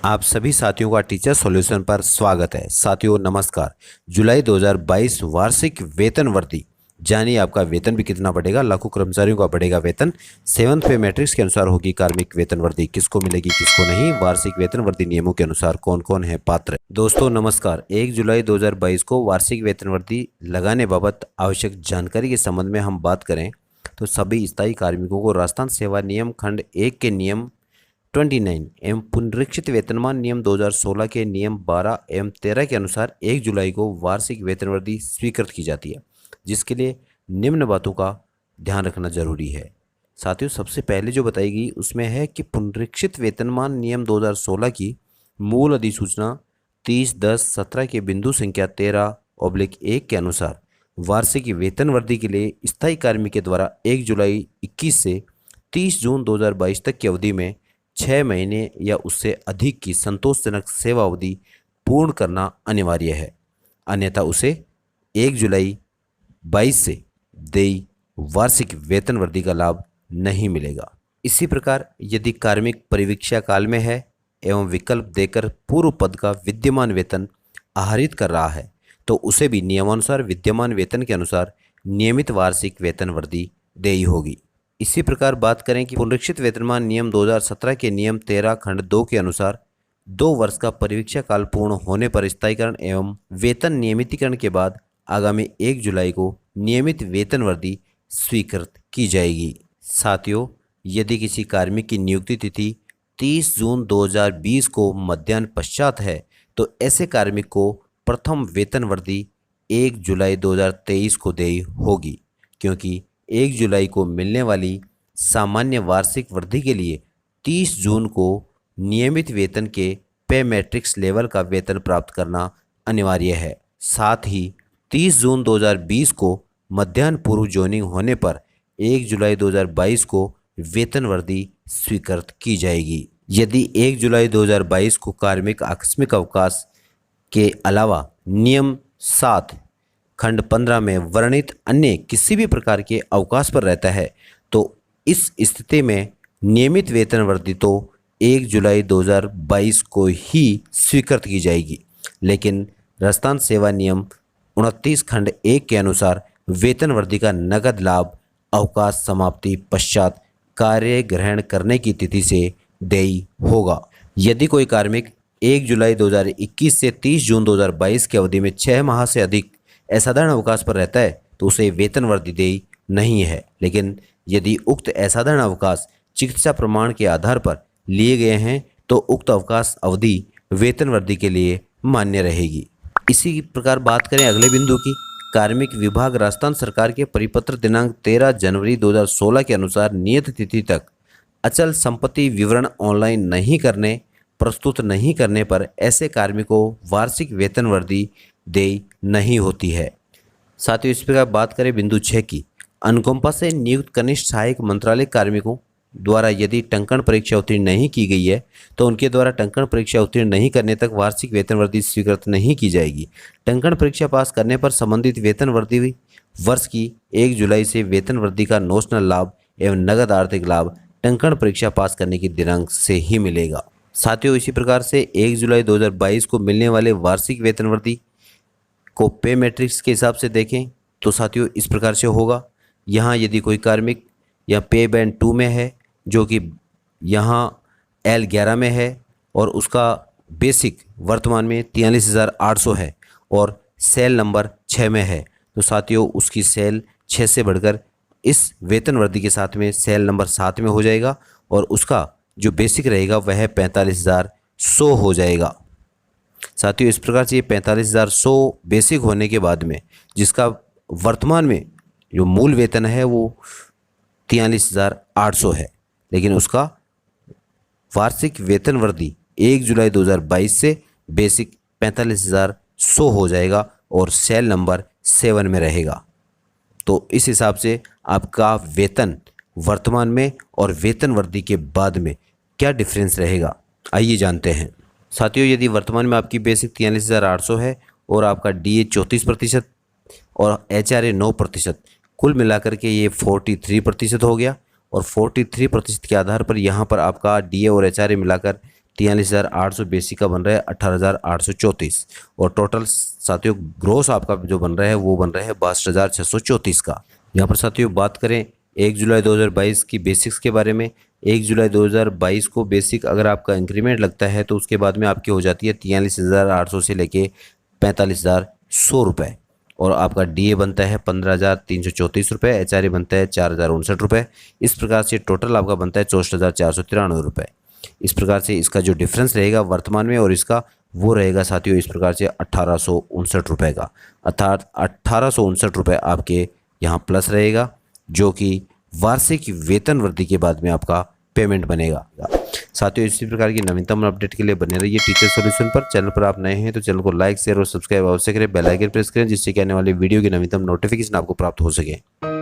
आप सभी साथियों का टीचर सॉल्यूशन पर स्वागत है। साथियों नमस्कार। जुलाई 2022 वार्षिक वेतन वृद्धि जानिए आपका वेतन भी कितना बढ़ेगा। लाखों कर्मचारियों का बढ़ेगा वेतन। सेवंथ पे मैट्रिक्स के अनुसार होगी कार्मिक वेतन वृद्धि, किसको मिलेगी किसको नहीं। वार्षिक वेतन वृद्धि नियमों के अनुसार कौन कौन है पात्र। दोस्तों नमस्कार। 1 जुलाई 2022 को वार्षिक वेतन वृद्धि लगाने बाबत आवश्यक जानकारी के संबंध में हम बात करें तो सभी स्थायी कार्मिकों को राजस्थान सेवा नियम खंड 1 के नियम 29 एवं पुनरीक्षित वेतनमान नियम 2016 के नियम 12 एवं 13 के अनुसार 1 जुलाई को वार्षिक वेतन वृद्धि स्वीकृत की जाती है, जिसके लिए निम्न बातों का ध्यान रखना जरूरी है। साथियों सबसे पहले जो बताई गई उसमें है कि पुनरीक्षित वेतनमान नियम 2016 की मूल अधिसूचना 30/10/17 के बिंदु संख्या 13/1 के अनुसार वार्षिक वेतन वृद्धि के लिए स्थायी कार्मिक के द्वारा 1 जुलाई 21 से 30 जून 2022 तक की अवधि में 6 महीने या उससे अधिक की संतोषजनक सेवा अवधि पूर्ण करना अनिवार्य है, अन्यथा उसे 1 जुलाई 22 से देय वार्षिक वेतन वृद्धि का लाभ नहीं मिलेगा। इसी प्रकार यदि कार्मिक परिवीक्षा काल में है एवं विकल्प देकर पूर्व पद का विद्यमान वेतन आहरित कर रहा है तो उसे भी नियमानुसार विद्यमान वेतन के अनुसार नियमित वार्षिक वेतन वृद्धि देय होगी। इसी प्रकार बात करें कि पुनरीक्षित वेतनमान नियम 2017 के नियम 13 खंड 2 के अनुसार 2 वर्ष का परिवीक्षा काल पूर्ण होने पर स्थायीकरण एवं वेतन नियमितीकरण के बाद आगामी 1 जुलाई को नियमित वेतन वृद्धि स्वीकृत की जाएगी। साथियों यदि किसी कार्मिक की नियुक्ति तिथि 30 जून 2020 को मध्याह्न पश्चात है तो ऐसे कार्मिक को प्रथम वेतन वृद्धि 1 जुलाई 2023 को देय होगी, क्योंकि 1 जुलाई को मिलने वाली सामान्य वार्षिक वृद्धि के लिए 30 जून को नियमित वेतन के पे मैट्रिक्स लेवल का वेतन प्राप्त करना अनिवार्य है। साथ ही 30 जून 2020 को मध्याह्न पूर्व ज्वाइनिंग होने पर 1 जुलाई 2022 को वेतन वृद्धि स्वीकृत की जाएगी। यदि 1 जुलाई 2022 को कार्मिक आकस्मिक अवकाश के अलावा नियम 7 खंड 15 में वर्णित अन्य किसी भी प्रकार के अवकाश पर रहता है तो इस स्थिति में नियमित वेतन वृद्धि तो 1 जुलाई 2022 को ही स्वीकृत की जाएगी, लेकिन राजस्थान सेवा नियम 29 खंड 1 के अनुसार वेतन वृद्धि का नगद लाभ अवकाश समाप्ति पश्चात कार्य ग्रहण करने की तिथि से देय होगा। यदि कोई कार्मिक 1 जुलाई 2021 से 30 जून 2022 की अवधि में 6 माह से अधिक असाधारण अवकाश पर रहता है तो उसे वेतन वृद्धि देय नहीं है, लेकिन यदि उक्त असाधारण अवकाश चिकित्सा प्रमाण के आधार पर लिए गए हैं तो उक्त अवकाश अवधि वेतन वृद्धि के लिए मान्य रहेगी। इसी प्रकार बात करें अगले बिंदु की। कार्मिक विभाग राजस्थान सरकार के परिपत्र दिनांक 13 जनवरी 2016 के अनुसार नियत तिथि तक अचल संपत्ति विवरण ऑनलाइन नहीं करने प्रस्तुत नहीं करने पर ऐसे कार्मिकों वार्षिक वेतन वृद्धि देय नहीं होती है। साथियों इस प्रकार बात करें बिंदु 6 की। अनुकंपा से नियुक्त कनिष्ठ सहायक मंत्रालय कार्मिकों द्वारा यदि टंकण परीक्षा उत्तीर्ण नहीं की गई है तो उनके द्वारा टंकण परीक्षा उत्तीर्ण नहीं करने तक वार्षिक वेतन वृद्धि स्वीकृत नहीं की जाएगी। टंकण परीक्षा पास करने पर संबंधित वेतन वृद्धि वर्ष की 1 जुलाई से वेतन वृद्धि का नोशनल लाभ एवं नगद आर्थिक लाभ टंकण परीक्षा पास करने की दिनांक से ही मिलेगा। साथियों इसी प्रकार से 1 जुलाई 2022 को मिलने वाले वार्षिक वेतन वृद्धि को पे मैट्रिक्स के हिसाब से देखें तो साथियों इस प्रकार से होगा। यहाँ यदि कोई कार्मिक या पे बैंड 2 में है जो कि यहाँ L11 में है और उसका बेसिक वर्तमान में 43,800 है और सेल नंबर 6 में है तो साथियों उसकी सेल 6 से बढ़कर इस वेतन वृद्धि के साथ में सेल नंबर 7 में हो जाएगा और उसका जो बेसिक रहेगा वह 45,100 हो जाएगा। साथियों इस प्रकार से ये 45,100 बेसिक होने के बाद में जिसका वर्तमान में जो मूल वेतन है वो 43,800 है, लेकिन उसका वार्षिक वेतन वृद्धि 1 जुलाई 2022 से बेसिक 45,100 हो जाएगा और सेल नंबर 7 में रहेगा। तो इस हिसाब से आपका वेतन वर्तमान में और वेतन वृद्धि के बाद में क्या डिफरेंस रहेगा आइए जानते हैं। साथियों यदि वर्तमान में आपकी बेसिक 43,800 है और आपका DA 34% और HRA 9%, कुल मिलाकर के ये 43% हो गया और 43% के आधार पर यहाँ पर आपका DA और HRA मिलाकर 43,800, बेसिक का बन रहा है 18,834 और टोटल साथियों ग्रोस आपका जो बन रहा है वो बन रहा है 62,634 का। यहाँ पर साथियों बात करें 1 जुलाई 2022 की बेसिक्स के बारे में। 1 जुलाई 2022 को बेसिक अगर आपका इंक्रीमेंट लगता है तो उसके बाद में आपकी हो जाती है 43,800 से लेके 45,100 रुपये और आपका डीए बनता है 15,334 रुपये, एचआरए बनता है 4,059 रुपये। इस प्रकार से टोटल आपका बनता है 64,493 रुपये। इस प्रकार से इसका जो डिफरेंस रहेगा वर्तमान में और इसका वो रहेगा साथियों इस प्रकार से 1,859 रुपये का, अर्थात 1,859 रुपये आपके यहाँ प्लस रहेगा जो कि वार्षिक वेतन वृद्धि के बाद में आपका पेमेंट बनेगा। साथियों इसी प्रकार की नवीनतम अपडेट के लिए बने रहिए टीचर सॉल्यूशन पर। चैनल पर आप नए हैं तो चैनल को लाइक शेयर और सब्सक्राइब अवश्य करें, बेल आइकन प्रेस करें जिससे कि आने वाली वीडियो की नवीनतम नोटिफिकेशन आपको प्राप्त हो सके।